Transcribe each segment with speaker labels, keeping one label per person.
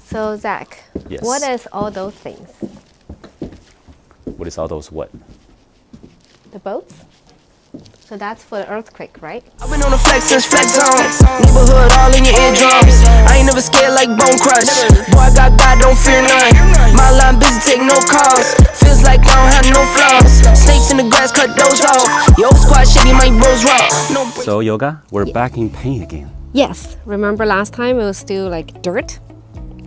Speaker 1: So Zach,
Speaker 2: Yes.
Speaker 1: what is all those things?
Speaker 2: What is all those what?
Speaker 1: The boats? So that's for the earthquake, right?
Speaker 3: I've been on the flex since flex zone. Neighborhood all in your eardrums. I ain't never scared like Bone Crush. Boy, I got God, don't fear none. My line busy, take no calls. Feels like I don't have no flaws. Snakes in the grass, cut those off. Yo, squad shady, my bros raw. No break.
Speaker 2: So Yoga, we're back in paint again.
Speaker 1: Yes. Remember last time it was still like dirt?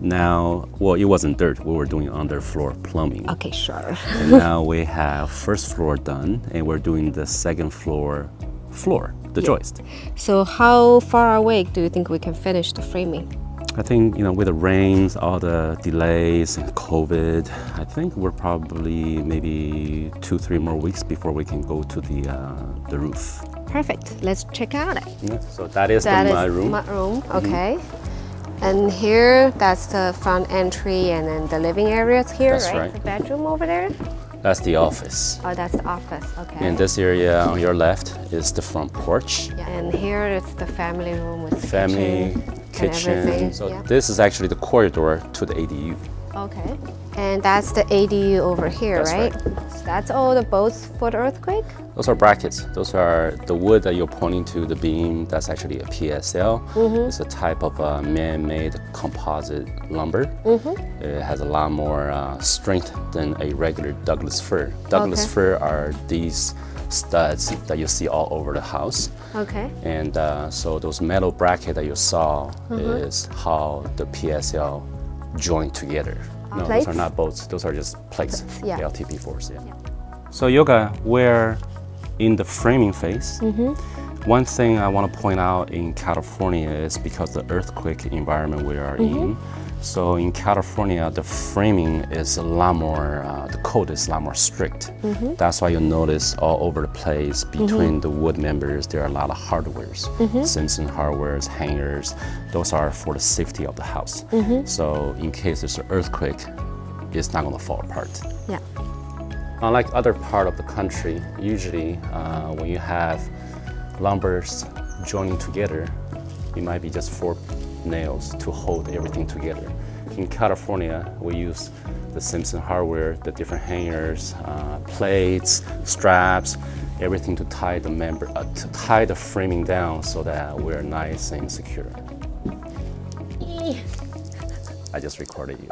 Speaker 2: Now, well, it wasn't dirt. We were doing underfloor plumbing.
Speaker 1: Okay, sure.
Speaker 2: And now we have first floor done, and we're doing the second floor, the joist.
Speaker 1: So how far away do you think we can finish the framing?
Speaker 2: I think, with the rains, all the delays and COVID, I think we're probably maybe 2-3 more weeks before we can go to the roof.
Speaker 1: Perfect. Let's check out it.
Speaker 2: Yeah, so that is
Speaker 1: That
Speaker 2: the
Speaker 1: is
Speaker 2: mud room.
Speaker 1: mud room, okay. And here, that's the front entry, and then the living areas here,
Speaker 2: That's
Speaker 1: right?
Speaker 2: right.
Speaker 1: The bedroom over there?
Speaker 2: That's the office.
Speaker 1: Oh, that's the office, okay.
Speaker 2: And this area on your left is the front porch.
Speaker 1: Yeah, and here it's the family room with
Speaker 2: Family,
Speaker 1: kitchen. And everything,
Speaker 2: So
Speaker 1: yeah.
Speaker 2: this is actually the corridor to the ADU.
Speaker 1: Okay. And that's the ADU over here,
Speaker 2: That's
Speaker 1: right?
Speaker 2: right.
Speaker 1: So that's all the bolts for the earthquake?
Speaker 2: Those are brackets. Those are the wood that you're pointing to, the beam. That's actually a PSL. It's a type of man-made composite lumber. It has a lot more strength than a regular Douglas fir. Douglas
Speaker 1: Okay.
Speaker 2: fir are these studs that you see all over the house.
Speaker 1: Okay.
Speaker 2: And so those metal bracket that you saw is how the PSL join together. No, those
Speaker 1: Plates?
Speaker 2: are not bolts. Those are just plates.
Speaker 1: yeah.
Speaker 2: The LTP force. Yeah. So Yoga, we're in the framing phase. One thing I want to point out in California is because the earthquake environment we are in. So in California, the framing is a lot more, the code is a lot more strict. That's why you'll notice all over the place between the wood members, there are a lot of hardwares. Simpson hardwares, hangers, those are for the safety of the house. So in case there's an earthquake, it's not going to fall apart.
Speaker 1: Yeah.
Speaker 2: Unlike other part of the country, usually when you have lumbers joining together, it might be just 4 nails to hold everything together. In California, we use the Simpson hardware, the different hangers, plates, straps, everything to tie the framing down so that we're nice and secure. I just recorded you.